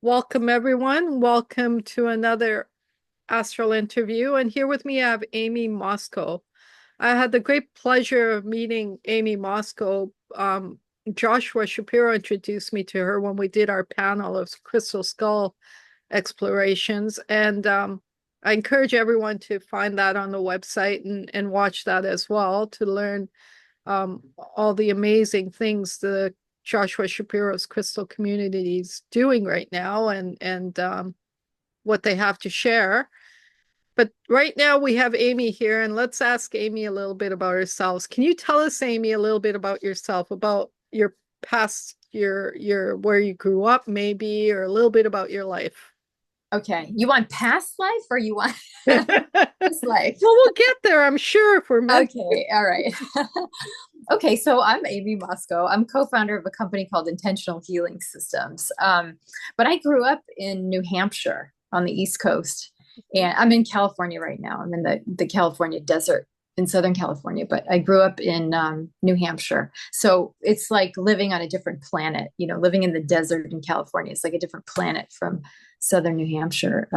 Welcome, everyone. Welcome to another Astral interview. And here with me, I have Aimee Mosco. I had the great pleasure of meeting Aimee Mosco. Joshua Shapiro introduced me to her when we did our panel of crystal skull explorations. And I encourage everyone to find that on the website and watch that as well to learn all the amazing things the Joshua Shapiro's crystal community is doing right now and what they have to share. But right now we have Aimee here, and let's ask Aimee a little bit about herself. Can you tell us, Aimee, a little bit about yourself, about your past, your where you grew up, maybe, or a little bit about your life? Okay. You want past life or you want Well, this life? we'll get there, I'm sure, if we're meant to. Okay. All right. Okay. So I'm Aimee Mosco. I'm co-founder of a company called Intentional Healing Systems. But I grew up in New Hampshire on the East Coast, and I'm in California right now. I'm in the California desert in Southern California, but I grew up in New Hampshire. So it's like living on a different planet, living in the desert in California. It's like a different planet from Southern New Hampshire.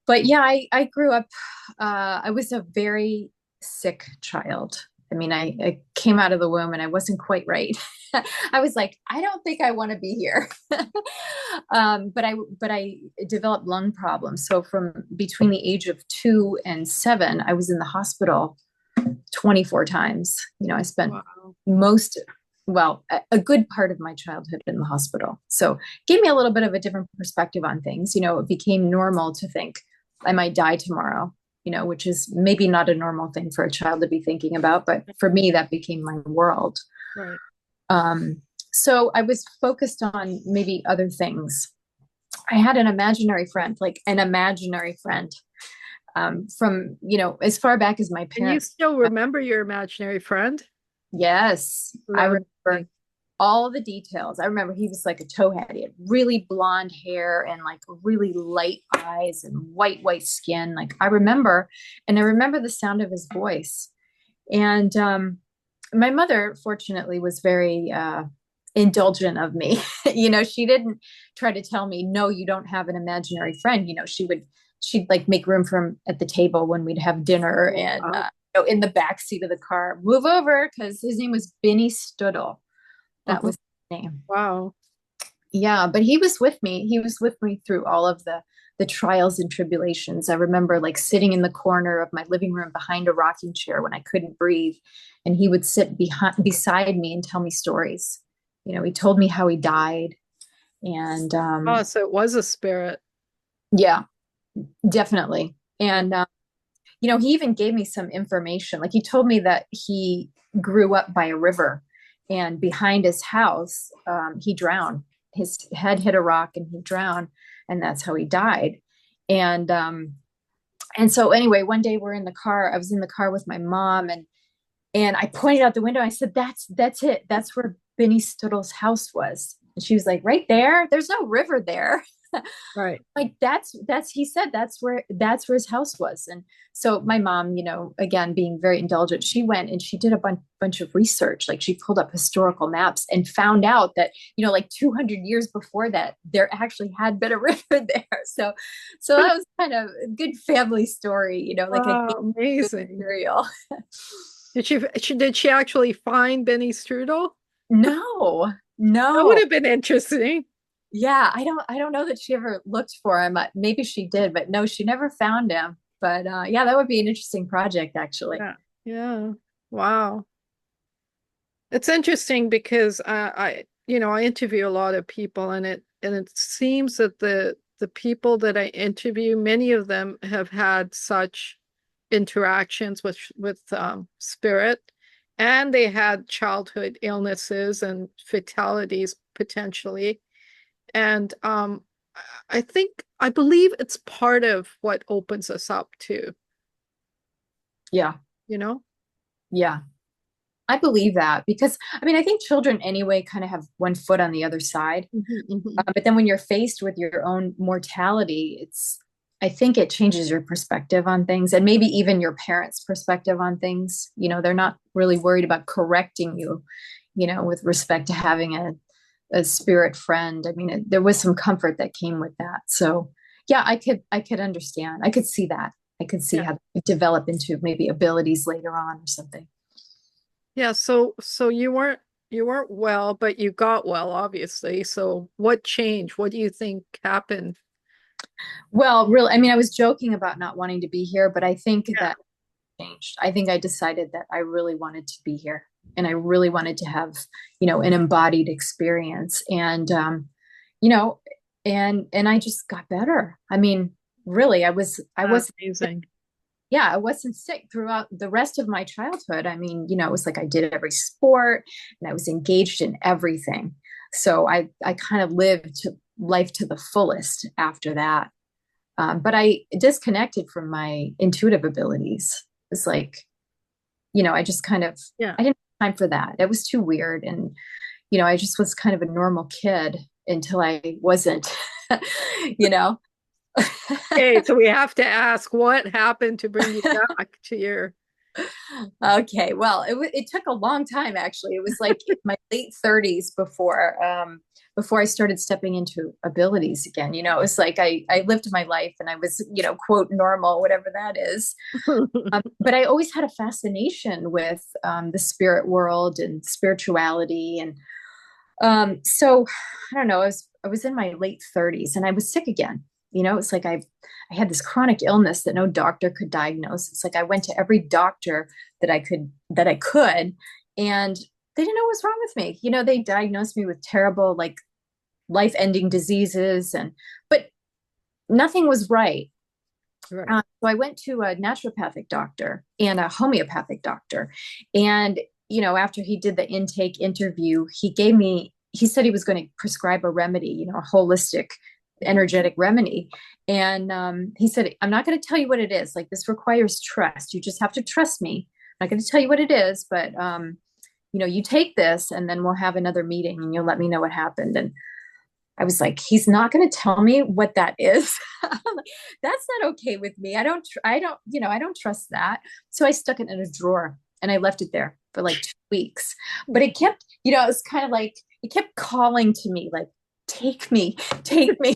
But yeah, I grew up, I was a very sick child. I mean, I came out of the womb and I wasn't quite right. I was like, I don't think I want to be here. But I developed lung problems. So from between the age of 2 and 7, I was in the hospital 24 times. I spent Wow. most, well, a good part of my childhood in the hospital. So it gave me a little bit of a different perspective on things. It became normal to think I might die tomorrow, which is maybe not a normal thing for a child to be thinking about. But for me, that became my world. Right. So I was focused on maybe other things. I had an imaginary friend, like an imaginary friend, from, as far back as my And you parents. still remember your imaginary friend? Yes, I remember Lovely. all the details. I remember he was like a towhead. He had really blonde hair and like really light eyes and white skin. Like and I remember the sound of his voice. And my mother, fortunately, was very indulgent of me. She didn't try to tell me, no, you don't have an imaginary friend. She'd like make room for him at the table when we'd have dinner and in the back seat of the car, move over, because his name was Benny Stoodle. That Uh-huh. was his name. Wow. Yeah, but he was with me. He was with me through all of the trials and tribulations. I remember like sitting in the corner of my living room behind a rocking chair when I couldn't breathe, and he would sit beside me and tell me stories. He told me how he died, and Oh, so it was a spirit. yeah, definitely. And he even gave me some information. Like he told me that he grew up by a river, and behind his house, he drowned. His head hit a rock, and he drowned, and that's how he died. And so anyway, one day we're in the car. I was in the car with my mom, and I pointed out the window. I said, "That's it. That's where Benny Stoodle's house was." And she was like, "Right there? There's no river there." Right. Like that's he said that's where his house was. And so my mom, again being very indulgent, she went and she did a bunch of research. Like she pulled up historical maps and found out that like 200 years before that there actually had been a river there. So that was kind of a good family story, like a Wow, good amazing. material. Did she actually find Benny Strudel? No, That would no. have been interesting. Yeah, I don't know that she ever looked for him. Maybe she did, but no, she never found him. But yeah, that would be an interesting project, actually. Yeah. Yeah. Wow. It's interesting because I interview a lot of people, and it seems that the people that I interview, many of them have had such interactions with spirit, and they had childhood illnesses and fatalities potentially. And I believe it's part of what opens us up to, Yeah, you know? yeah. I believe that because I mean, I think children anyway kind of have one foot on the other side. Mhm, mhm. But then when you're faced with your own mortality, I think it changes your perspective on things and maybe even your parents' perspective on things. They're not really worried about correcting you, with respect to having a spirit friend. I mean, there was some comfort that came with that. So yeah, I could understand. I could see that. I could see Yeah. how it develop into maybe abilities later on or something. Yeah, so you weren't well, but you got well, obviously. So what changed? What do you think happened? Well, really, I mean, I was joking about not wanting to be here, but I think Yeah. that changed. I think I decided that I really wanted to be here and I really wanted to have, an embodied experience. And you know, and I just got better. I mean, really, I That's was amazing. yeah, I wasn't sick throughout the rest of my childhood. I mean, it was like I did every sport and I was engaged in everything. So I kind of lived life to the fullest after that. But I disconnected from my intuitive abilities. It's like, I just kind of, Yeah. I didn't have time for that. It was too weird. And, I just was kind of a normal kid until I wasn't, you know. Okay, so we have to ask what happened to bring you back to your Okay, well, it took a long time actually. It was like in my late 30s before I started stepping into abilities again. It was like I lived my life and I was, quote normal, whatever that is. But I always had a fascination with the spirit world and spirituality, and so I don't know. I was in my late 30s and I was sick again. It's like I had this chronic illness that no doctor could diagnose. It's like I went to every doctor that I could, and they didn't know what was wrong with me. They diagnosed me with terrible, like, life-ending diseases, but nothing was right. right. So I went to a naturopathic doctor and a homeopathic doctor. And, after he did the intake interview, he said he was going to prescribe a remedy, a holistic, energetic remedy. And he said, I'm not going to tell you what it is. Like, this requires trust. You just have to trust me. I'm not going to tell you what it is, but, you take this and then we'll have another meeting and you'll let me know what happened. And I was like, he's not going to tell me what that is. That's not okay with me. I don't trust that. So I stuck it in a drawer and I left it there for like 2 weeks. But it kept, it's kind of like, it kept calling to me, like, take me, take me.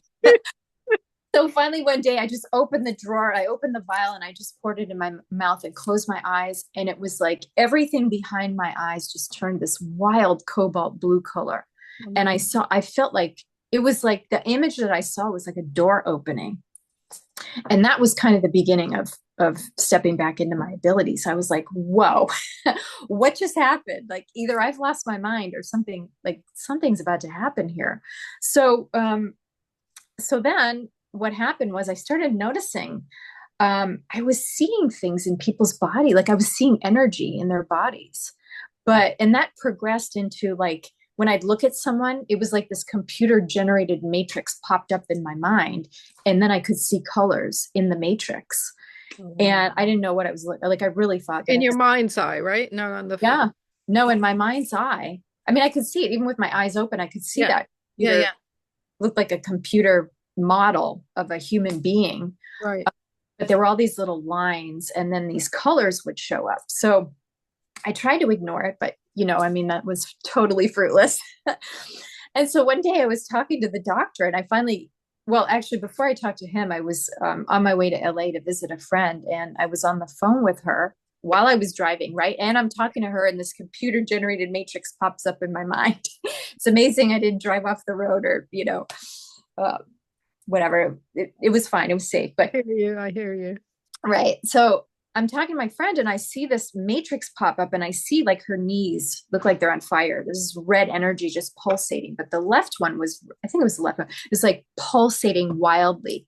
So finally one day I just opened the drawer, I opened the vial and I just poured it in my mouth and closed my eyes. And it was like everything behind my eyes just turned this wild cobalt blue color. And I felt like it was like the image that I saw was like a door opening. And that was kind of the beginning of stepping back into my abilities. I was like, whoa, what just happened? Like, either I've lost my mind or something, like something's about to happen here. So so then what happened was I started noticing, I was seeing things in people's body, like I was seeing energy in their bodies. And that progressed into, like, when I'd look at someone, it was like this computer generated matrix popped up in my mind. And then I could see colors in the matrix. And I didn't know what I was like. I really thought that In I your was, mind's eye, right? Not on the yeah, no, in my mind's eye. I mean, I could see it even with my eyes open. I could see yeah. that Yeah, computer yeah. looked like a computer model of a human being. Right. But there were all these little lines, and then these colors would show up. So I tried to ignore it, but, I mean, that was totally fruitless. And so one day I was talking to the doctor, and I finally, well, actually, before I talked to him, I was on my way to LA to visit a friend, and I was on the phone with her while I was driving, right? And I'm talking to her, and this computer generated matrix pops up in my mind. It's amazing I didn't drive off the road or, uh, whatever. It was fine. It was safe. But I hear you. I hear you. right. So I'm talking to my friend and I see this matrix pop up and I see, like, her knees look like they're on fire. There's this red energy just pulsating. But the left one was, I think it was the left one, it was like pulsating wildly.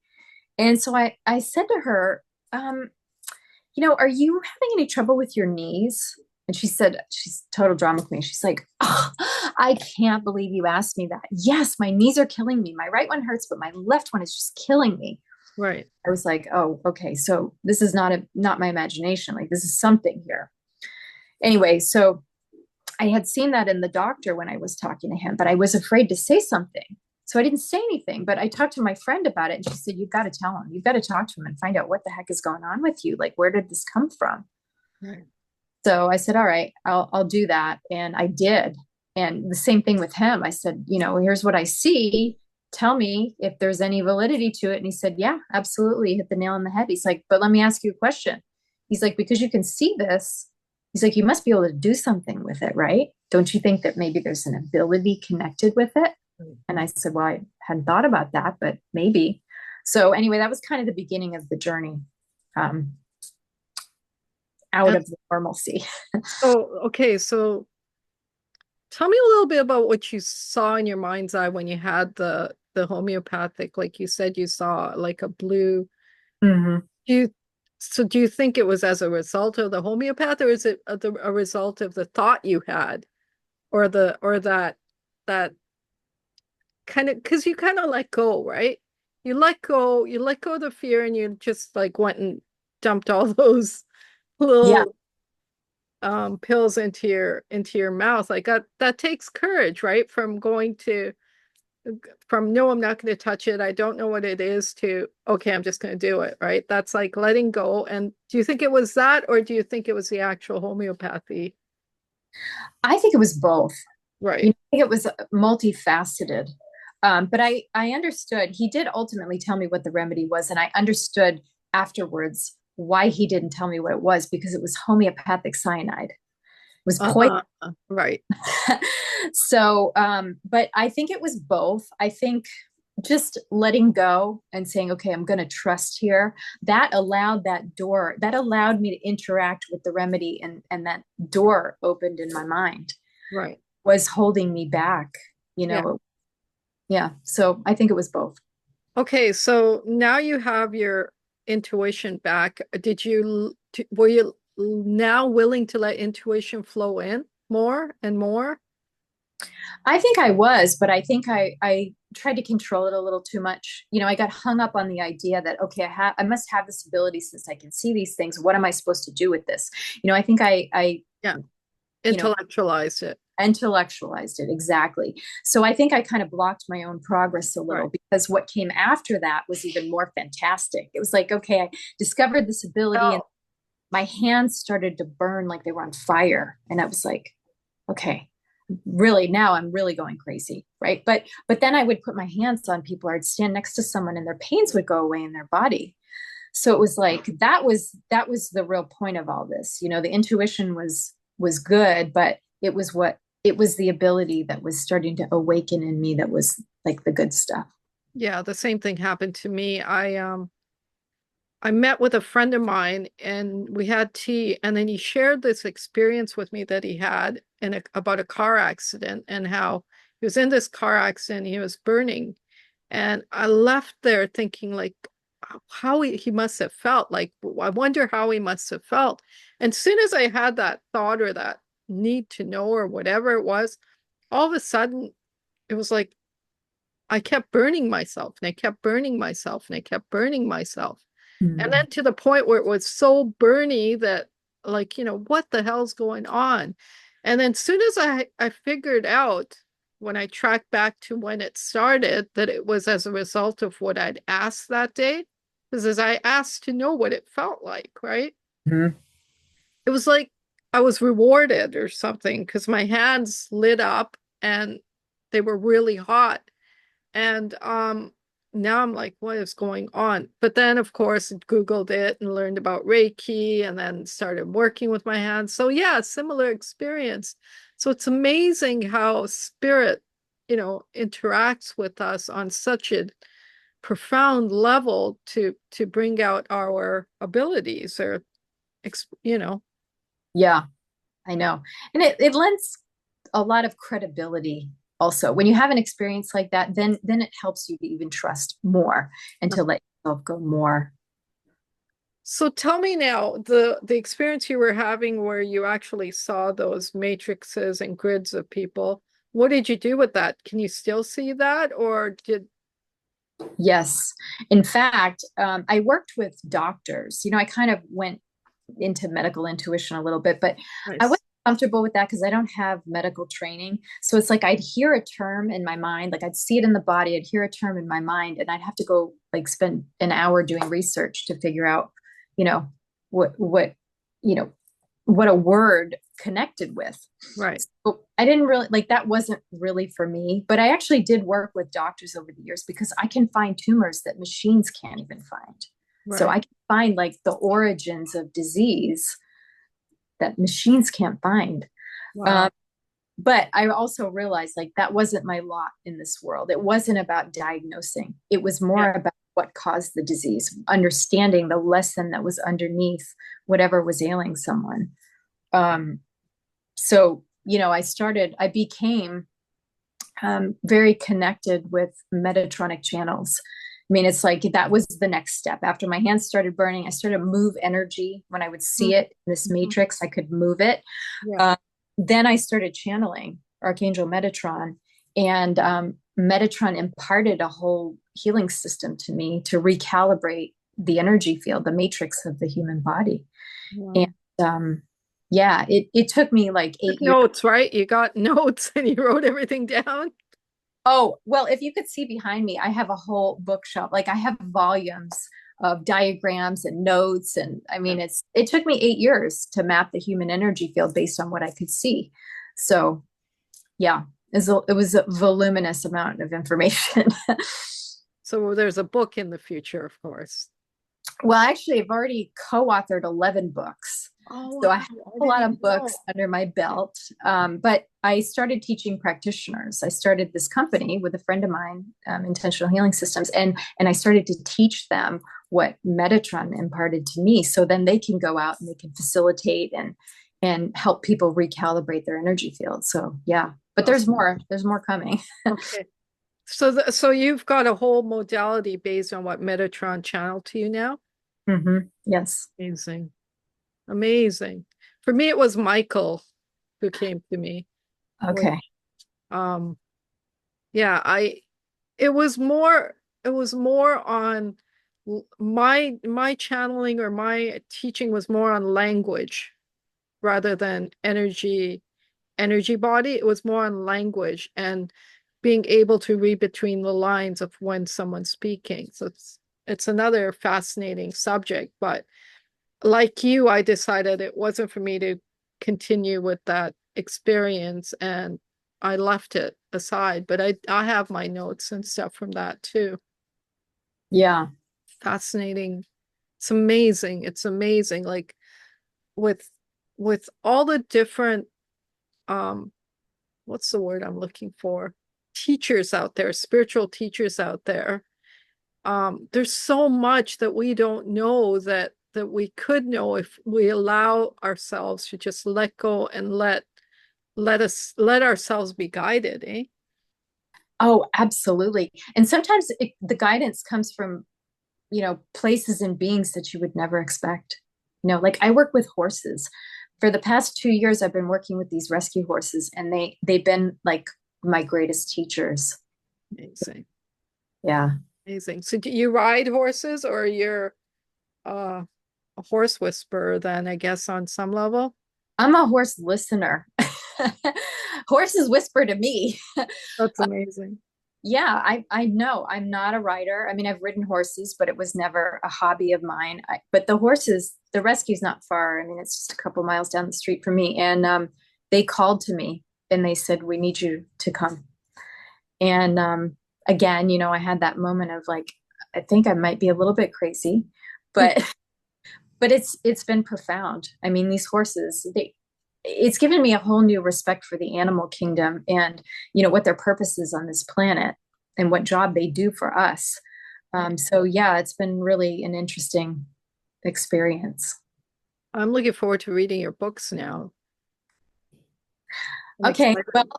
And so I said to her, are you having any trouble with your knees? And she said, she's total drama queen. She's like, oh, I can't believe you asked me that. Yes, my knees are killing me. My right one hurts, but my left one is just killing me. Right. I was like, oh, okay. So this is not my imagination. Like, this is something here. Anyway, so I had seen that in the doctor when I was talking to him, but I was afraid to say something. So I didn't say anything, but I talked to my friend about it and she said, you've got to tell him, you've got to talk to him and find out what the heck is going on with you. Like, where did this come from? Right. So I said, all right, I'll do that. And I did. And the same thing with him. I said, here's what I see. Tell me if there's any validity to it. And he said, yeah, absolutely. Hit the nail on the head. He's like, but let me ask you a question. He's like, because you can see this, he's like, you must be able to do something with it, right? Don't you think that maybe there's an ability connected with it? And I said, well, I hadn't thought about that, but maybe. So anyway, that was kind of the beginning of the journey, um, out And of the normalcy. so, okay, so tell me a little bit about what you saw in your mind's eye when you had the homeopathic, like you said you saw like a blue. Mm-hmm. Do you do you think it was as a result of the homeopath, or is it a result of the thought you had, or that kind of, because you kind of let go, right? You let go of the fear, and you just like went and dumped all those Yeah. little pills into your mouth. Like that takes courage, right? From no, I'm not going to touch it, I don't know what it is, to okay, I'm just going to do it, right? That's like letting go. And do you think it was that, or do you think it was the actual homeopathy? I think it was both. Right. I think it was multifaceted. But I understood. He did ultimately tell me what the remedy was, and I understood afterwards why he didn't tell me what it was, because it was homeopathic cyanide. It was poison. Uh-huh. Right. So, but I think it was both. I think just letting go and saying, okay, I'm going to trust here, that allowed me to interact with the remedy, and that door opened in my mind. Right. Was holding me back, you Yeah. know. Yeah. So I think it was both. Okay, so now you have your intuition back. Were you now willing to let intuition flow in more and more? I think I was, but I think I tried to control it a little too much. I got hung up on the idea that, okay, I must have this ability since I can see these things. What am I supposed to do with this? I think I Yeah. you know Intellectualize it. intellectualized it, exactly. So I think I kind of blocked my own progress a Right. little, because what came after that was even more fantastic. It was like, okay, I discovered this ability, and Oh, my hands started to burn like they were on fire, and I was like, okay, really, now I'm really going crazy, right? But then I would put my hands on people, or I'd stand next to someone, and their pains would go away in their body. So it was like that was the real point of all this. The intuition was good, but it was the ability that was starting to awaken in me, that was like the good stuff. yeah, the same thing happened to me. I met with a friend of mine and we had tea, and then he shared this experience with me that he had about a car accident, and how he was in this car accident, he was burning. And I left there thinking like how he must have felt. Like I wonder how he must have felt. And as soon as I had that thought or that need to know or whatever it was, all of a sudden it was like I kept burning myself, and I kept burning myself, and I kept burning myself. And Mm. then to the point where it was so burny that, like, what the hell's going on? And then as soon as I figured out, when I tracked back to when it started, that it was as a result of what I'd asked that day, because as I asked to know what it felt like, right? Mhm. It was like I was rewarded or something, because my hands lit up and they were really hot. And now I'm like, what is going on? But then of course Googled it and learned about Reiki, and then started working with my hands. So yeah, similar experience. So it's amazing how spirit, interacts with us on such a profound level to bring out our abilities, or you know. Yeah, I know. And it lends a lot of credibility also. When you have an experience like that, then it helps you to even trust more, and to let yourself go more. So tell me now, the experience you were having where you actually saw those matrices and grids of people, what did you do with that? Can you still see that, or did Yes. In fact, I worked with doctors. I kind of went into medical intuition a little bit, but I wasn't nice. comfortable with that because I don't have medical training. So it's like I'd hear a term in my mind, like I'd see it in the body, I'd hear a term in my mind, and I'd have to go like spend an hour doing research to figure out, you know, what you know, what a word connected with. Right. So I didn't really like that wasn't really for me, but I actually did work with doctors over the years because I can find tumors that machines can't even find. So Right. I can find like the origins of disease that machines can't find. Um, Wow. but I also realized like that wasn't my lot in this world. It wasn't about diagnosing. It was Yeah. more about what caused the disease, understanding the lesson that was underneath whatever was ailing someone. Um, so, I became very connected with Metatronic channels. I mean, it's like that was the next step. After my hands started burning, I started to move energy. When I would see it in this Mm-hmm. matrix, I could move it. Yeah. Uh, then I started channeling Archangel Metatron, and Metatron imparted a whole healing system to me to recalibrate the energy field, the matrix of the human body. And Wow. yeah, it took me like Took 8 years. notes, right? You got notes and you wrote everything down. Oh, well, if you could see behind me, I have a whole bookshelf. Like I have volumes of diagrams and notes. And I Yeah. mean, it took me 8 years to map the human energy field based on what I could see. So yeah, it was a voluminous amount of information. So there's a book in the future, of course. Well, actually, I've already co-authored 11 books. Oh, So I wow. have I a didn't lot even of books know. under my belt. But I started teaching practitioners. I started this company with a friend of mine, Intentional Healing Systems, and I started to teach them what Metatron imparted to me. So then they can go out and they can facilitate and help people recalibrate their energy field. So yeah, but Oh, there's more. There's more coming. okay. So you've got a whole modality based on what Metatron channeled to you now? Yes. Amazing. Amazing. For me, it was Michael who came to me, which Okay. um yeah, it was more on my channeling or my teaching was more on language rather than energy body. It was more on language and being able to read between the lines of when someone's speaking. So it's another fascinating subject, but like you, I decided it wasn't for me to continue with that experience and I left it aside, but I have my notes and stuff from that too. Yeah. Fascinating. It's amazing. It's amazing. Like with with all the different um what's the word I'm looking for? Teachers out there, spiritual teachers out there. There's so much that we don't know that we could know if we allow ourselves to just let go and let ourselves be guided, eh? Oh, absolutely. And sometimes the guidance comes from places and beings that you would never expect. Like I work with horses. For the past 2 years, I've been working with these rescue horses, and they've been like my greatest teachers. Amazing. Yeah. Amazing. So do you ride horses or you're a horse whisperer then, I guess, on some level? I'm a horse listener. Horses whisper to me. That's amazing. Yeah, I know I'm not a rider. I mean, I've ridden horses, but it was never a hobby of mine. But the horses, the rescue's not far. I mean, it's just a couple miles down the street from me. And they called to me and they said, "We need you to come." And again, I had that moment of like, I think I might be a little bit crazy, but but it's been profound. I mean, these horses, it's given me a whole new respect for the animal kingdom and what their purpose is on this planet and what job they do for us. So yeah, it's been really an interesting experience. I'm looking forward to reading your books now. I'm Okay, well, excited.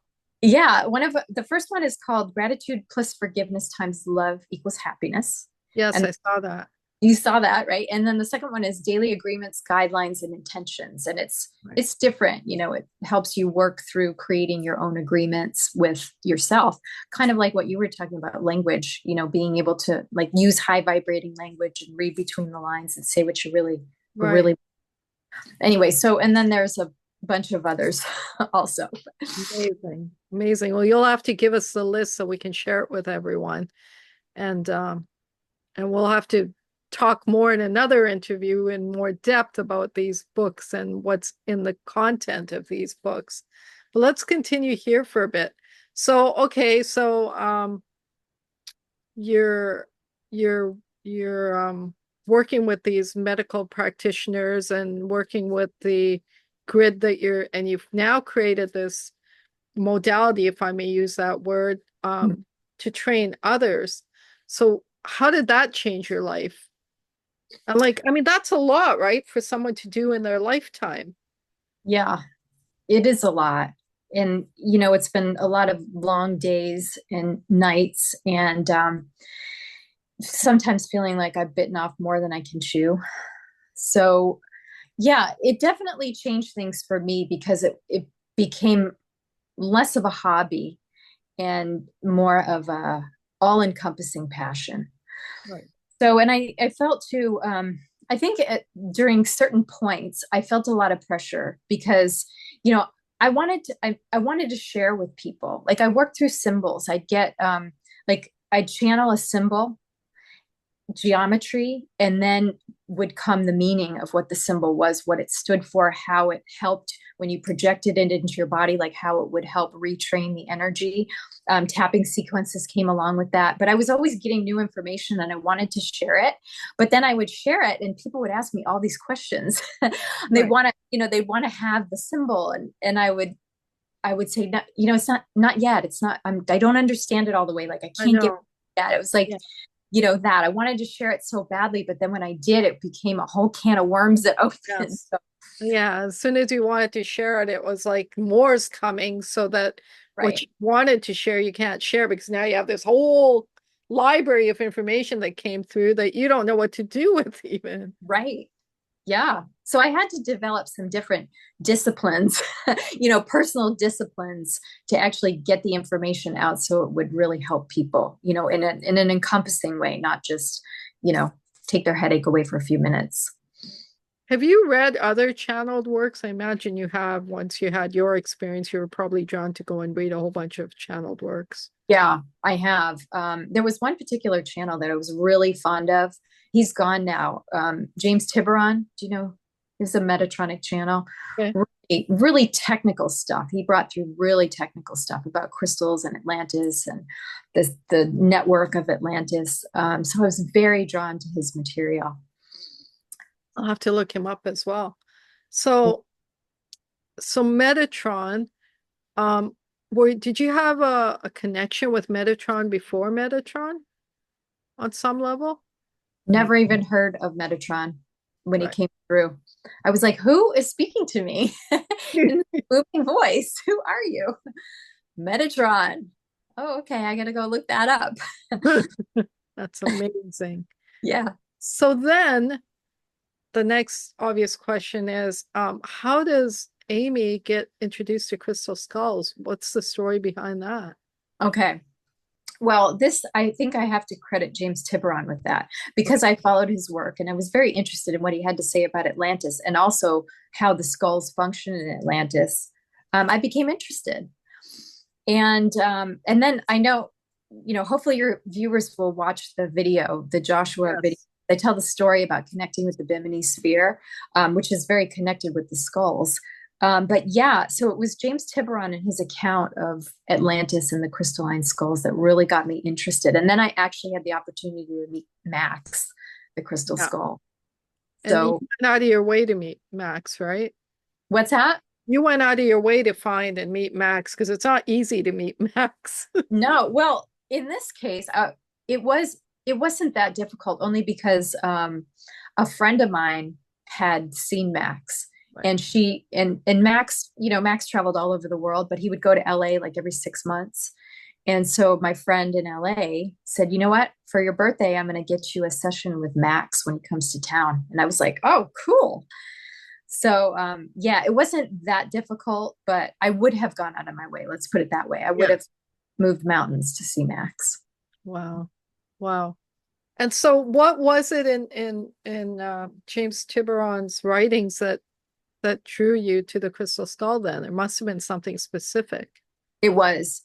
yeah, one of the first one is called Gratitude plus Forgiveness times Love equals Happiness. Yes, And I saw that. you saw that, right? And then the second one is Daily Agreements, Guidelines, and Intentions. And it's Right. it's different. It helps you work through creating your own agreements with yourself, kind of like what you were talking about, language, being able to like use high vibrating language and read between the lines and say what you really, Right. really anyway. So and then there's a bunch of others also. Amazing. Amazing. Well, you'll have to give us the list so we can share it with everyone. And we'll have to talk more in another interview in more depth about these books and what's in the content of these books. But let's continue here for a bit. So, okay, so you're you're working with these medical practitioners and working with the grid that and you've now created this modality, if I may use that word, to train others. So how did that change your life? And like, I mean, that's a lot, right, for someone to do in their lifetime. Yeah, it is a lot. And, it's been a lot of long days and nights, and sometimes feeling like I've bitten off more than I can chew. So, yeah, it definitely changed things for me because it became less of a hobby and more of a all-encompassing passion. Right. So, and I felt too, I think during certain points, I felt a lot of pressure because, I wanted to share with people. Like I worked through symbols. I'd get, like I'd channel a symbol geometry, and then would come the meaning of what the symbol was, what it stood for, how it helped when you projected it into your body, like how it would help retrain the energy. Tapping sequences came along with that, but I was always getting new information and I wanted to share it. But then I would share it and people would ask me all these questions. They Right. want to, they want to have the symbol, and I would say, no, it's not yet. It's not, I don't understand it all the way. Like I I can't get know. that. It was like, Yeah. that I wanted to share it so badly, but then when I did, it became a whole can of worms that opened. Yes. So, Yeah. As soon as you wanted to share it, it was like more's coming so that what right, you wanted to share, you can't share because now you have this whole library of information that came through that you don't know what to do with even. right. Yeah. So I had to develop some different disciplines, personal disciplines to actually get the information out so it would really help people, in an encompassing way, not just, you know, take their headache away for a few minutes. Have you read other channeled works? I imagine you have. Once you had your experience, you were probably drawn to go and read a whole bunch of channeled works. Yeah, I have. There was one particular channel that I was really fond of. He's gone now. James Tiburon, do you know? He's a Metatronic channel. Okay. Really, really technical stuff. He brought through really technical stuff about crystals and Atlantis and the network of Atlantis. So I was very drawn to his material. I'll have to look him up as well. So, so Metatron, um, did you have a connection with Metatron before Metatron on some level? Never even heard of Metatron when he Right. came through. I was like, who is speaking to me in this booming voice? Who are you? Metatron. Oh, okay. I got to go look that up. That's amazing. Yeah. So then the next obvious question is, how does Aimee get introduced to crystal skulls? What's the story behind that? Okay. Well, I think I have to credit James Tiburon with that because I followed his work and I was very interested in what he had to say about Atlantis and also how the skulls function in Atlantis. I became interested. And then I know, hopefully your viewers will watch the video, the Joshua video. Yes. They tell the story about connecting with the Bimini sphere, which is very connected with the skulls. But yeah, so it was James Tiburon and his account of Atlantis and the crystalline skulls that really got me interested. And then I actually had the opportunity to meet Max, the crystal Yeah. skull. And you So went out of your way to meet Max, right? what's that? You went out of your way to find and meet Max because it's not easy to meet Max. No, well, in this case, it wasn't that difficult only because a friend of mine had seen Max, Right. and Max, Max traveled all over the world, but he would go to LA like every 6 months. And so my friend in LA said, you know what, for your birthday, I'm going to get you a session with Max when he comes to town. And I was like, oh, cool. So yeah, it wasn't that difficult, but I would have gone out of my way. Let's put it that way. I would have Yes. moved mountains to see Max. Wow. Wow. And so what was it in James Tiburon's writings that drew you to the crystal skull then? There must have been something specific. It was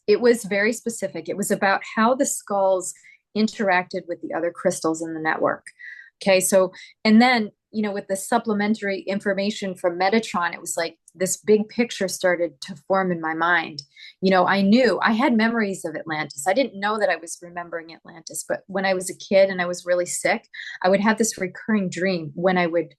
very specific. It was about how the skulls interacted with the other crystals in the network. Okay. So, and then, with the supplementary information from Metatron, it was like this big picture started to form in my mind. I knew I had memories of Atlantis. I didn't know that I was remembering Atlantis, but when I was a kid and I was really sick, I would have this recurring dream when I would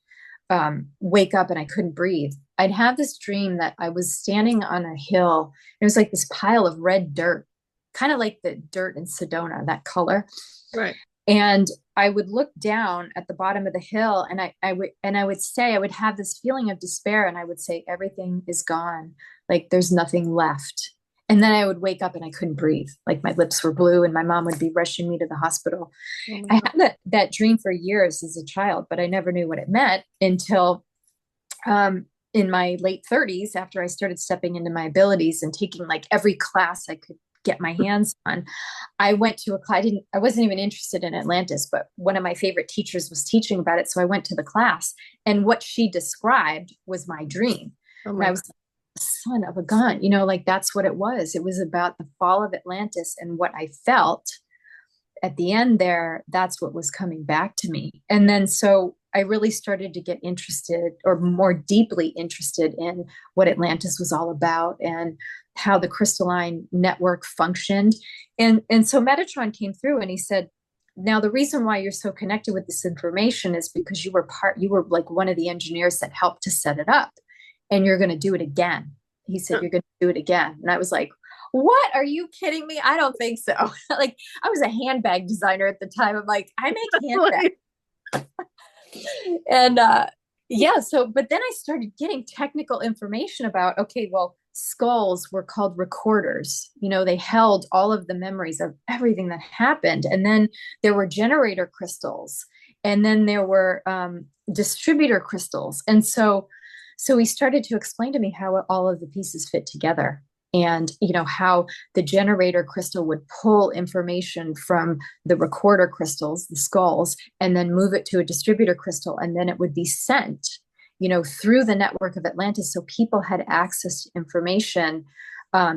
wake up and I couldn't breathe. I'd have this dream that I was standing on a hill. It was like this pile of red dirt, kind of like the dirt in Sedona, that color. Right. And I would look down at the bottom of the hill, and I would have this feeling of despair, and I would say, everything is gone. Like there's nothing left. And then I would wake up and I couldn't breathe. Like my lips were blue and my mom would be rushing me to the hospital. Oh my I God. had that dream for years as a child, but I never knew what it meant until in my late 30s, after I started stepping into my abilities and taking like every class I could get my hands on. I went to a class. I wasn't even interested in Atlantis, but one of my favorite teachers was teaching about it. So I went to the class, and what she described was my dream. Oh And my I God. was like, son of a gun, like that's what it was. It was about the fall of Atlantis, and what I felt at the end there, that's what was coming back to me. And then so I really started to get interested, or more deeply interested, in what Atlantis was all about and how the crystalline network functioned. And so Metatron came through and he said, now the reason why you're so connected with this information is because you were like one of the engineers that helped to set it up, and you're going to do it again. He said, Huh. you're going to do it again. And I was like, what? Are you kidding me? I don't think so. Like I was a handbag designer at the time. I'm like, I make handbags. Like, And yeah, so but then I started getting technical information about, okay, well, skulls were called recorders. They held all of the memories of everything that happened. And then there were generator crystals, and then there were distributor crystals. And so he started to explain to me how all of the pieces fit together, and how the generator crystal would pull information from the recorder crystals, the skulls, and then move it to a distributor crystal, and then it would be sent through the network of Atlantis. So people had access to information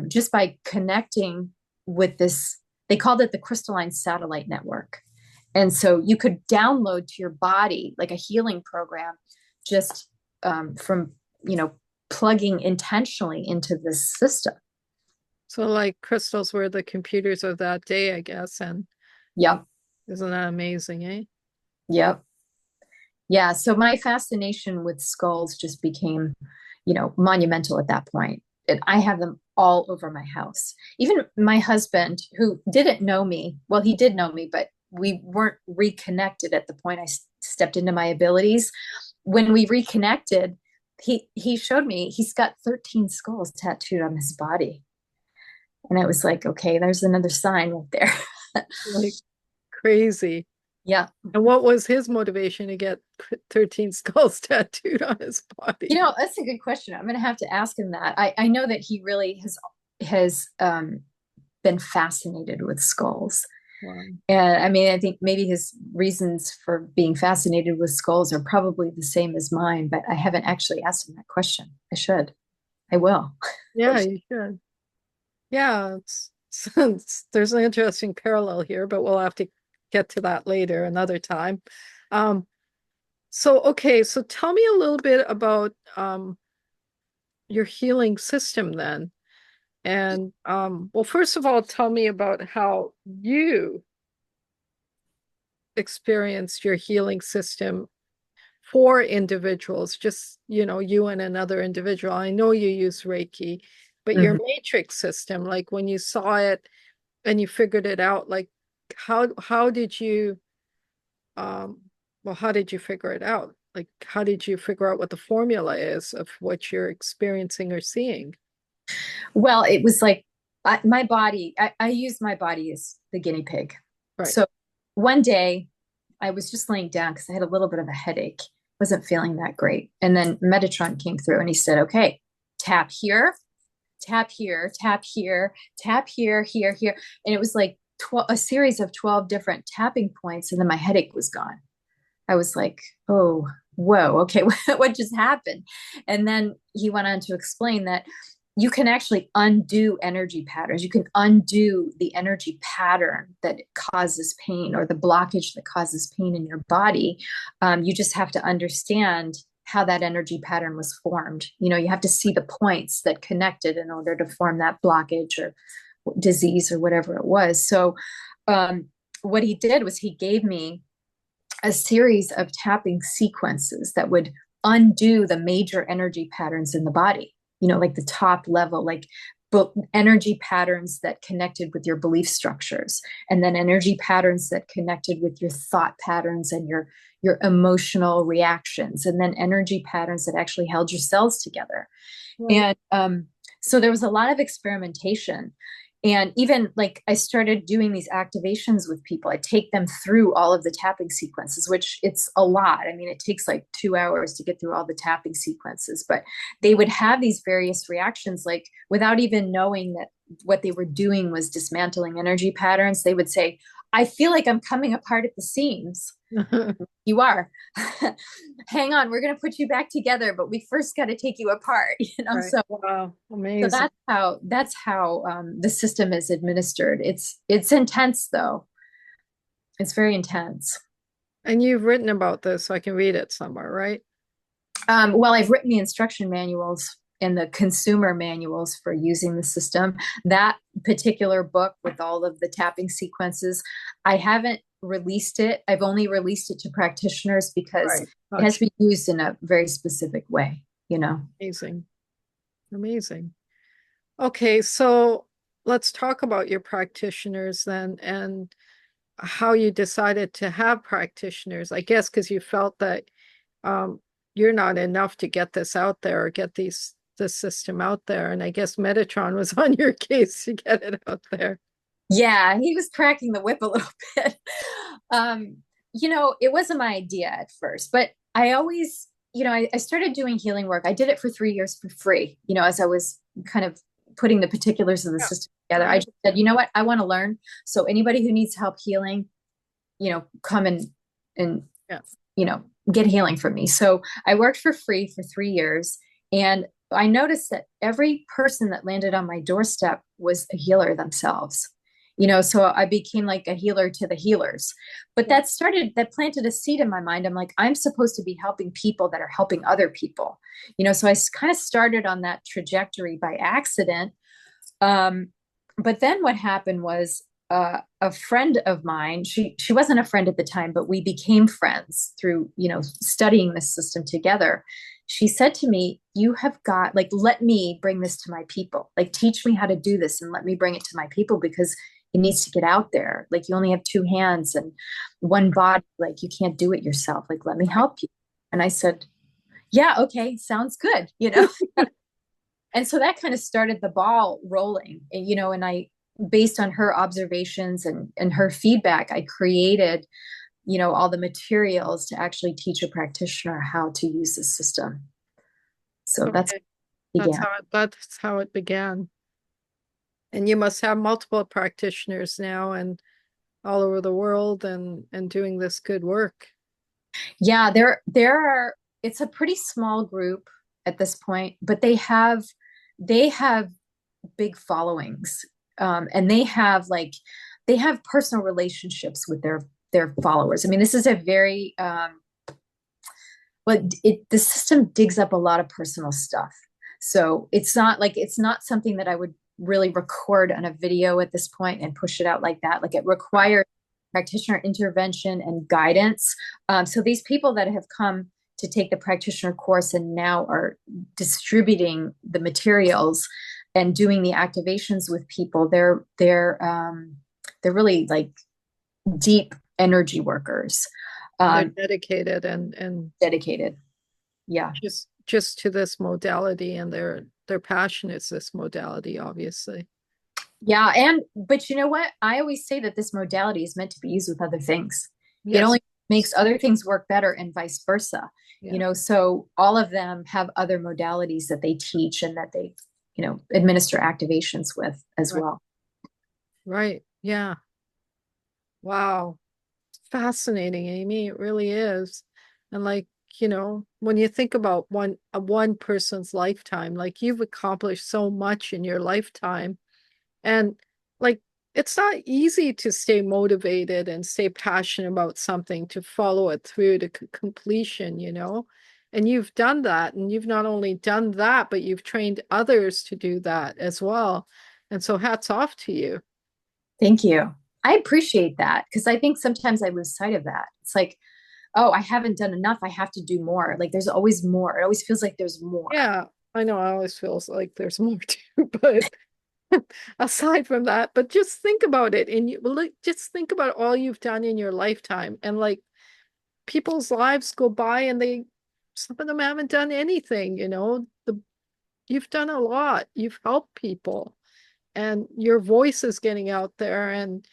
just by connecting with this. They called it the crystalline satellite network. And so you could download to your body like a healing program, just from plugging intentionally into this system. so like crystals were the computers of that day, I guess. And Yep. isn't that amazing, eh? Yep. Yeah. So my fascination with skulls just became, monumental at that point. And I have them all over my house. Even my husband, who didn't know me, well, he did know me, but we weren't reconnected at the point I stepped into my abilities. When we reconnected, he showed me he's got 13 skulls tattooed on his body. And I was like, okay, there's another sign right there. Like crazy. Yeah. And what was his motivation to get 13 skulls tattooed on his body? That's a good question. I'm going to have to ask him that. I know that he really has been fascinated with skulls. Wow. And I mean, I think maybe his reasons for being fascinated with skulls are probably the same as mine, but I haven't actually asked him that question. I should. I will. Yeah, you should. Yeah, there's an interesting parallel here, but we'll have to get to that later another time. Um, so okay, so tell me a little bit about your healing system then. And well, first of all, tell me about how you experienced your healing system for individuals, just, you and another individual. I know you use Reiki, but your Mhm. matrix system, like when you saw it and you figured it out, like how did you um how did you figure it out? Like how did you figure out what the formula is of what you're experiencing or seeing? Well, it was like my body, I use my body as the guinea pig. Right. So one day I was just laying down because I had a little bit of a headache, wasn't feeling that great. And then Metatron came through and he said, okay, tap here, tap here, tap here, tap here, here, here. And it was like a series of 12 different tapping points. And then my headache was gone. I was like, oh, whoa, okay, what just happened? And then he went on to explain that you can actually undo energy patterns. You can undo the energy pattern that causes pain or the blockage that causes pain in your body. You just have to understand how that energy pattern was formed. You have to see the points that connected in order to form that blockage or disease or whatever it was. So, what he did was he gave me a series of tapping sequences that would undo the major energy patterns in the body, like the top level, like energy patterns that connected with your belief structures, and then energy patterns that connected with your thought patterns and your emotional reactions, and then energy patterns that actually held your cells together. Right. And so there was a lot of experimentation. And even like I started doing these activations with people. I take them through all of the tapping sequences, which it's a lot. I mean, it takes like 2 hours to get through all the tapping sequences, but they would have these various reactions, like without even knowing that what they were doing was dismantling energy patterns. They would say, I feel like I'm coming apart at the seams. You are. Hang on, we're going to put you back together, but we first got to take you apart. Right. So Wow. so Amazing. that's how the system is administered. It's intense though. It's very intense. And you've written about this, so I can read it somewhere, right? Well, I've written the instruction manuals and the consumer manuals for using the system. That particular book with all of the tapping sequences, I haven't released it. I've only released it to practitioners because Right. it has Gotcha. to be used in a very specific way. Amazing. Amazing. Okay, so let's talk about your practitioners then and how you decided to have practitioners. I guess because you felt that um, you're not enough to get this out there or get this system out there. And I guess Metatron was on your case to get it out there. Yeah, he was cracking the whip a little bit. um, it wasn't my idea at first, but I always, I started doing healing work. I did it for 3 years for free, as I was kind of putting the particulars of the Yeah. system together. I Right. just said, you know what, I want to learn. So anybody who needs help healing, come and Yeah. you know, get healing from me. So I worked for free for 3 years. And I noticed that every person that landed on my doorstep was a healer themselves. So I became like a healer to the healers. But that planted a seed in my mind. I'm like, I'm supposed to be helping people that are helping other people. So I kind of started on that trajectory by accident. But then what happened was a friend of mine, she wasn't a friend at the time, but we became friends through studying this system together. She said to me, you have got, like, let me bring this to my people, like teach me how to do this and let me bring it to my people, because it needs to get out there. Like, you only have two hands and one body, like you can't do it yourself, like let me Right. help you. And I said, yeah, okay, sounds good. And so that kind of started the ball rolling. And I, based on her observations and her feedback, I created, all the materials to actually teach a practitioner how to use the system. So that's Okay. began. That's how it began. And you must have multiple practitioners now and all over the world and doing this good work. Yeah, there are, it's a pretty small group at this point, but they have big followings. And they have personal relationships with their followers. I mean, this is a very but the system digs up a lot of personal stuff. So it's not something that I would really record on a video at this point and push it out like that. Like, it requires practitioner intervention and guidance. So these people that have come to take the practitioner course and now are distributing the materials and doing the activations with people, they're really like deep energy workers, They're um, dedicated and dedicated. Yeah. just to this modality and their passion is this modality, obviously. Yeah, but you know what? I always say that this modality is meant to be used with other things. It Yes. only makes other things work better and vice versa. Yeah. So all of them have other modalities that they teach and that they, administer activations with as Right. well. Right. Yeah. Wow. Fascinating, Aimee. It really is. And like when you think about one person's lifetime, like you've accomplished so much in your lifetime. And like, it's not easy to stay motivated and stay passionate about something, to follow it through to completion. And you've done that. And you've not only done that, but you've trained others to do that as well. And so hats off to you. Thank you. I appreciate that because I think sometimes I lose sight of that. It's like, oh, I haven't done enough. I have to do more. Like there's always more. It always feels like there's more. Yeah, I know. I always feels like there's more too, but aside from that, but just think about it. And just think about all you've done in your lifetime. And like, people's lives go by and some of them haven't done anything. You've done a lot. You've helped people, and your voice is getting out there, and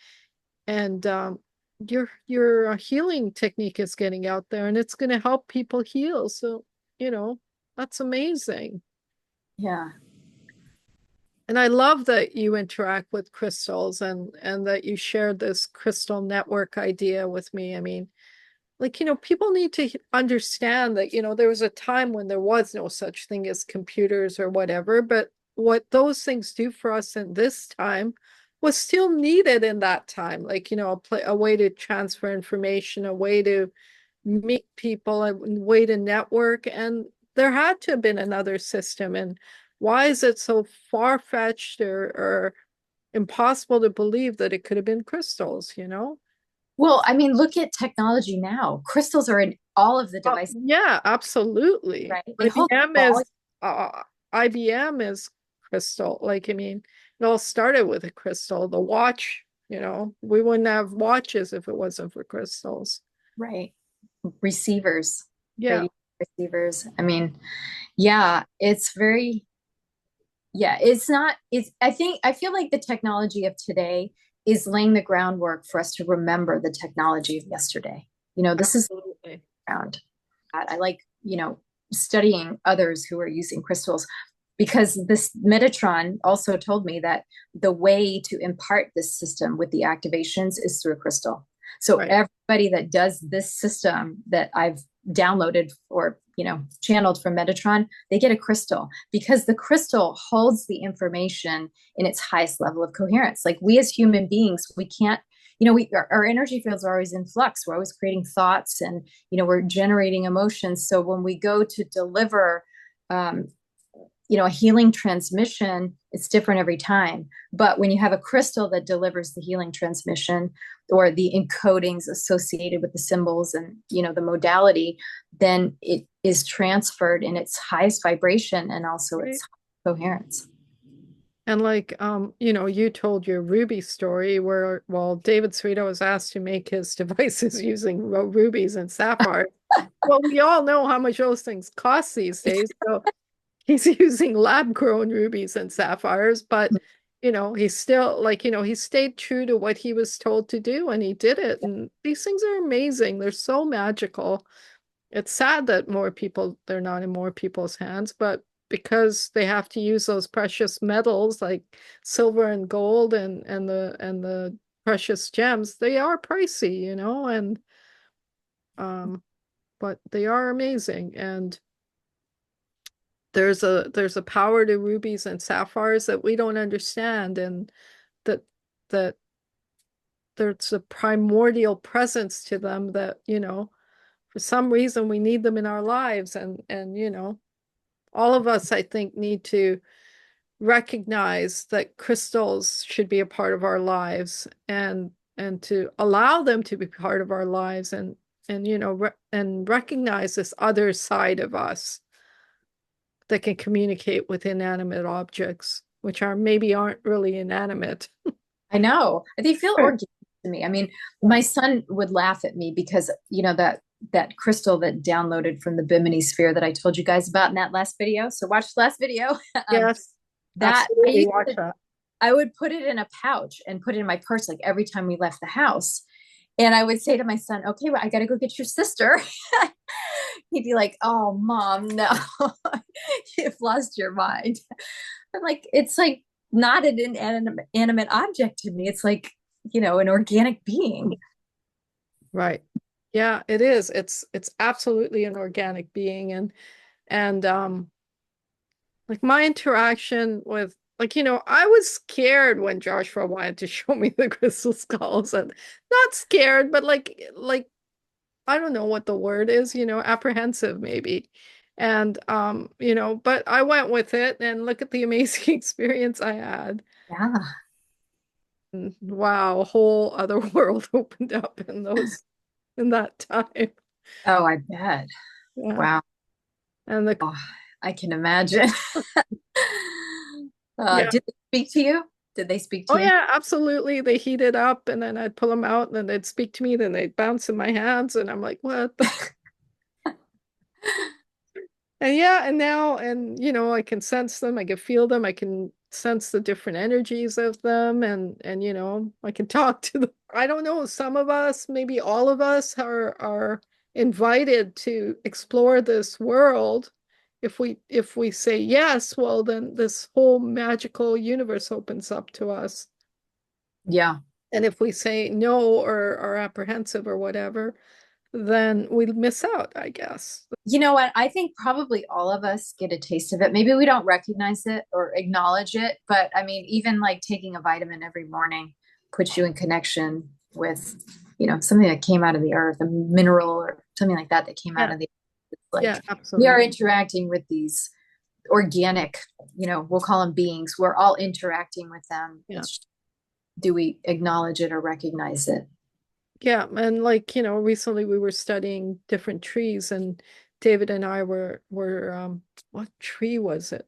your healing technique is getting out there, and it's going to help people heal. So, that's amazing. Yeah. And I love that you interact with crystals, and that you shared this crystal network idea with me. I mean, like, people need to understand that, there was a time when there was no such thing as computers or whatever, but what those things do for us in this time was still needed in that time. Like, a way to transfer information, a way to meet people, a way to network. And there had to have been another system. And why is it so far-fetched or impossible to believe that it could have been crystals? Well, I mean, look at technology now. Crystals are in all of the devices, Yeah, absolutely. right? They hold volume. IBM is crystal. Like, I mean, it all started with a crystal. The watch, we wouldn't have watches if it wasn't for crystals. Right. Receivers, Yeah, radio receivers. I mean, yeah, it's very, yeah, it's not, I feel like the technology of today is laying the groundwork for us to remember the technology of yesterday. This is absolutely. around. I like, studying others who are using crystals because this Metatron also told me that the way to impart this system with the activations is through a crystal. So Right. everybody that does this system that I've downloaded or channeled from Metatron, they get a crystal because the crystal holds the information in its highest level of coherence. Like we as human beings, we can't, our energy fields are always in flux. We're always creating thoughts, and we're generating emotions. So when we go to deliver um, a healing transmission, it's different every time. But when you have a crystal that delivers the healing transmission or the encodings associated with the symbols and the modality, then it is transferred in its highest vibration and also its Right. coherence. And like, you told your Ruby story where, well, David Sweeto was asked to make his devices using rubies and sapphires. Well, we all know how much those things cost these days. So he's using lab grown rubies and sapphires, but he's still like, he stayed true to what he was told to do, and he did it. And these things are amazing. They're so magical. It's sad that they're not in more people's hands, but because they have to use those precious metals like silver and gold and the precious gems, they are pricey, and um but they are amazing. And there's a power to rubies and sapphires that we don't understand, and that that there's a primordial presence to them that, for some reason we need them in our lives. And all of us, I think, need to recognize that crystals should be a part of our lives, and to allow them to be part of our lives, and recognize this other side of us that can communicate with inanimate objects, which aren't really inanimate. I know. They feel Sure. organic to me. I mean, my son would laugh at me because, that crystal that downloaded from the Bimini sphere that I told you guys about in that last video. So watch the last video. Yes, That absolutely. Watch that. I would put it in a pouch and put it in my purse like every time we left the house. And I would say to my son, okay, well, I got to go get your sister. He'd be like, oh, mom, no, you've lost your mind. But like, it's like not an inanimate object to me. It's like, an organic being. Right. Yeah, it is. It's absolutely an organic being. And like my interaction with, like, I was scared when Joshua wanted to show me the crystal skulls, and not scared, but like I don't know what the word is, apprehensive maybe. And but I went with it, and look at the amazing experience I had. Yeah. And wow, a whole other world opened up in that time. Oh, I bet. Yeah. Wow. And the Oh, I can imagine. yeah. Did they speak to you? Did they speak Oh to you? yeah, absolutely. They heated up, and then I'd pull them out, and then they'd speak to me, then they'd bounce in my hands, and I'm like, what the And yeah, and now, and I can sense them, I can feel them, I can sense the different energies of them, and I can talk to them. I don't know, some of us, maybe all of us are invited to explore this world. If we say yes, well then this whole magical universe opens up to us. Yeah. And if we say no or are apprehensive or whatever, then we miss out, I guess. You know what? I think probably all of us get a taste of it. Maybe we don't recognize it or acknowledge it, but I mean, even like taking a vitamin every morning puts you in connection with, something that came out of the earth, a mineral or something like that that came out Yeah, of the earth. It's yeah, like we are absolutely. interacting with these organic, we'll call them beings. We're all interacting with them. Yeah. It's, do we acknowledge it or recognize it? Yeah, and like, recently we were studying different trees, and David and I were what tree was it?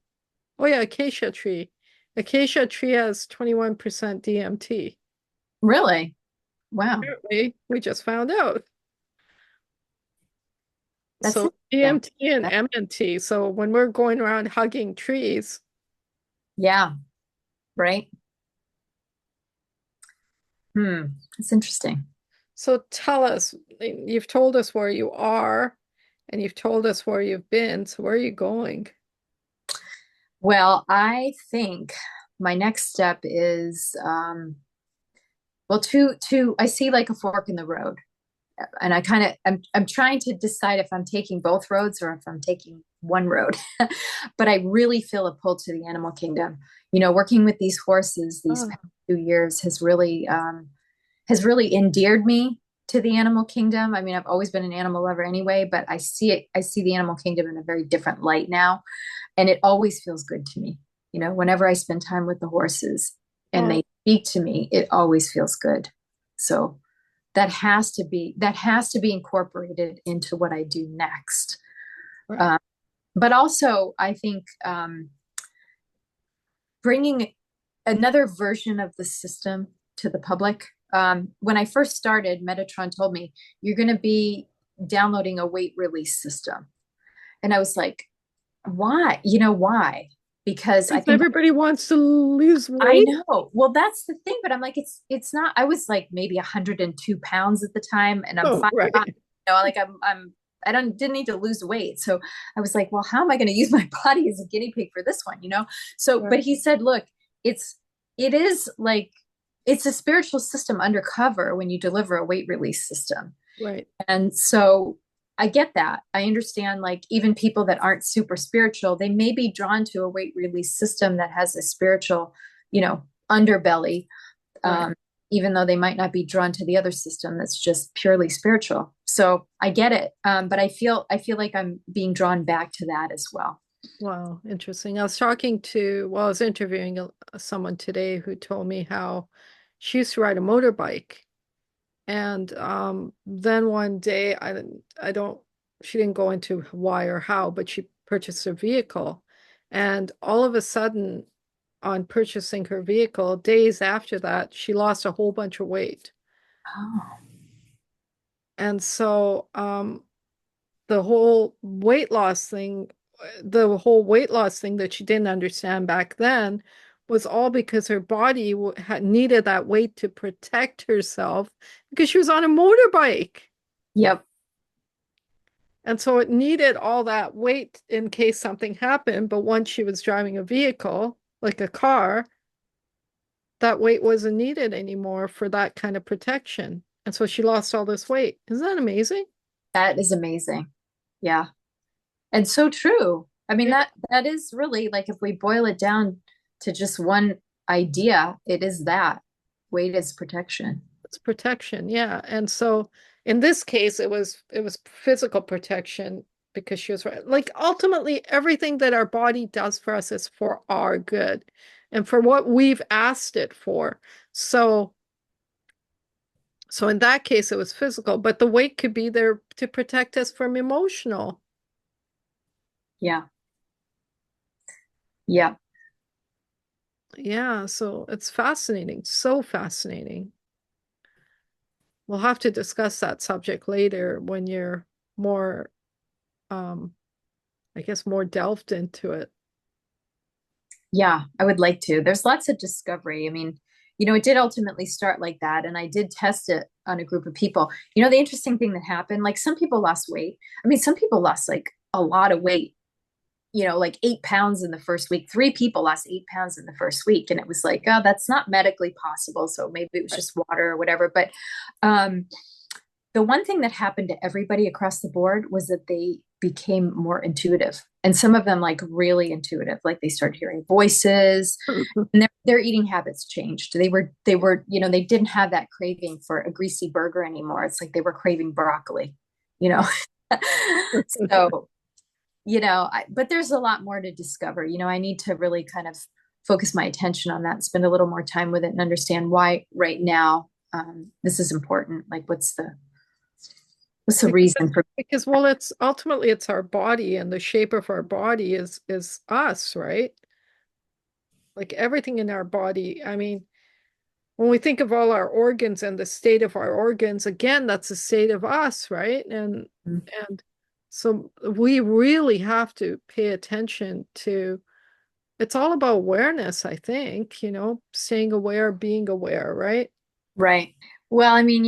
Oh yeah, acacia tree. Acacia tree has 21% DMT. Really? Wow. Apparently, we just found out. That's So interesting. DMT and MNT. So when we're going around hugging trees, Yeah, right. That's interesting. so tell us, you've told us where you are, and you've told us where you've been. So where are you going? Well, I think my next step is well, I see like a fork in the road, and I'm trying to decide if I'm taking both roads or if I'm taking one road. But I really feel a pull to the animal kingdom. Working with these horses these Oh, past 2 years has really endeared me to the animal kingdom. I mean, I've always been an animal lover anyway, but I see the animal kingdom in a very different light now, and it always feels good to me. Whenever I spend time with the horses and oh, they speak to me, it always feels good. So that has to be incorporated into what I do next. right. Um, but also, I think bringing another version of the system to the public. When I first started, Metatron told me you're going to be downloading a weight release system, and I was like, why? Why? Because I Because think everybody wants to lose I weight. know. Well, that's the thing, but I'm like, it's not. I was like maybe 102 pounds at the time, and I'm Oh, 5'5". right. Like I don't didn't need to lose weight. So I was like, well, how am I going to use my body as a guinea pig for this one? So, Right. but he said, look, it is like it's a spiritual system undercover when you deliver a weight release system. Right. And so I get that. I understand, like, even people that aren't super spiritual, they may be drawn to a weight release system that has a spiritual, underbelly, Right. um, even though they might not be drawn to the other system that's just purely spiritual. So I get it. But I feel like I'm being drawn back to that as well. Wow. Interesting. I was interviewing someone today who told me how she used to ride a motorbike. And then one day, I don't, she didn't go into why or how, but she purchased a vehicle. And all of a sudden, on purchasing her vehicle, days after that, she lost a whole bunch of weight. Oh, And so the whole weight loss thing that she didn't understand back then was all because her body had needed that weight to protect herself because she was on a motorbike. yep. And so it needed all that weight in case something happened. But once she was driving a vehicle, like a car, that weight wasn't needed anymore for that kind of protection. And so she lost all this weight. Isn't that amazing? That is amazing. Yeah. And so true. I mean, Yeah, that is really like if we boil it down to just one idea, it is that weight is protection. it's protection. Yeah. And so in this case, it was physical protection because she was right. Like ultimately, everything that our body does for us is for our good and for what we've asked it for. So so in that case, it was physical, but the weight could be there to protect us from emotional. Yeah. Yeah. Yeah, so it's fascinating, so fascinating. We'll have to discuss that subject later when you're more, um, I guess, more delved into it. Yeah, I would like to. There's lots of discovery. I mean, it did ultimately start like that, and I did test it on a group of people. The interesting thing that happened, like some people lost weight. I mean, some people lost like a lot of weight, like 8 pounds in the first week. Three people lost 8 pounds in the first week. And it was like, oh, that's not medically possible. So maybe it was Right. just water or whatever. But um, the one thing that happened to everybody across the board was that they became more intuitive, and some of them like really intuitive, like they started hearing voices, and their eating habits changed. They didn't have that craving for a greasy burger anymore. It's like they were craving broccoli, you know. So, but there's a lot more to discover. I need to really kind of focus my attention on that, spend a little more time with it, and understand why right now this is important. Like, what's the reason for? Because well, it's ultimately it's our body and the shape of our body is us, right? Like everything in our body. I mean, when we think of all our organs and the state of our organs, again, that's the state of us, right? And so we really have to pay attention to it's all about awareness, I think, staying aware, being aware, right? Right. Well, I mean,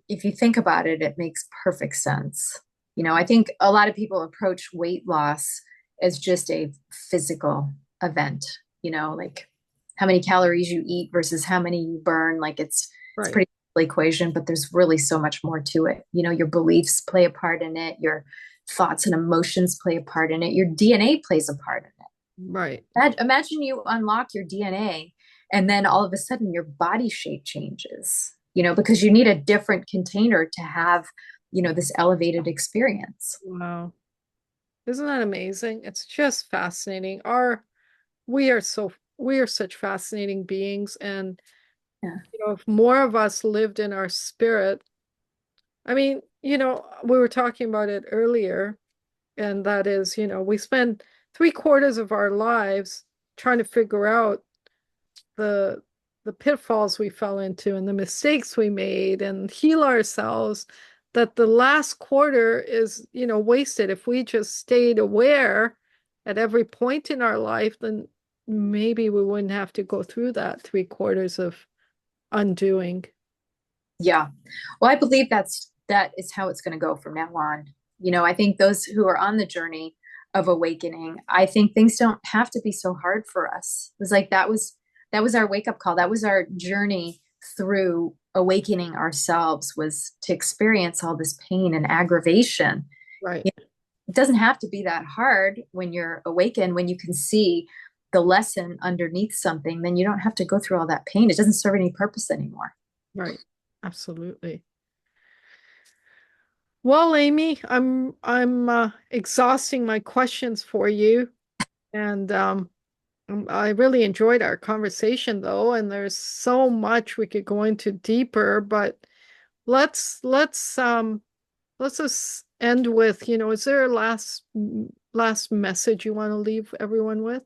if you think about it, it makes perfect sense. I think a lot of people approach weight loss as just a physical event, like how many calories you eat versus how many you burn. Like it's Right, pretty simple equation, but there's really so much more to it. Your beliefs play a part in it, your thoughts and emotions play a part in it, your DNA plays a part in it. right, Imagine you unlock your DNA and then all of a sudden your body shape changes, because you need a different container to have, this elevated experience. wow. Isn't that amazing? It's just fascinating. We are such fascinating beings, and Yeah. if more of us lived in our spirit, I mean, we were talking about it earlier, and that is, we spend 3/4 of our lives trying to figure out the the pitfalls we fell into and the mistakes we made and heal ourselves, that the last quarter is, wasted. If we just stayed aware at every point in our life, then maybe we wouldn't have to go through that 3/4 of undoing. Yeah. Well, I believe that is how it's going to go from now on. I think those who are on the journey of awakening, I think things don't have to be so hard for us. It was like that was our wake up call. That was our journey through awakening ourselves, was to experience all this pain and aggravation. Right, It doesn't have to be that hard when you're awakened, when you can see the lesson underneath something, then you don't have to go through all that pain. It doesn't serve any purpose anymore. right. Absolutely. Well, Amy, I'm exhausting my questions for you, and I really enjoyed our conversation though, and there's so much we could go into deeper, but let's let's um let's just end with, is there a last message you want to leave everyone with?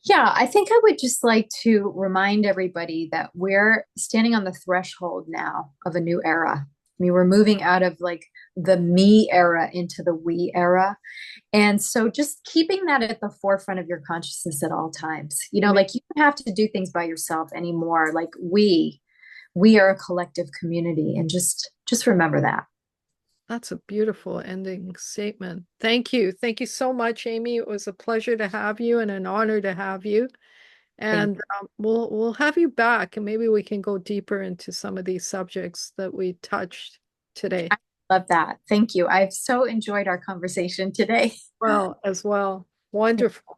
Yeah, I think I would just like to remind everybody that we're standing on the threshold now of a new era. I mean, we're moving out of like the me era into the we era. And so just keeping that at the forefront of your consciousness at all times. Amy, Like you don't have to do things by yourself anymore. Like we are a collective community, and just remember that. that's a beautiful ending statement. Thank you. Thank you so much, Amy. It was a pleasure to have you and an honor to have you. Thank And we'll have you back, and maybe we can go deeper into some of these subjects that we touched today. I love that. Thank you. I've so enjoyed our conversation today. Well, as well. Wonderful.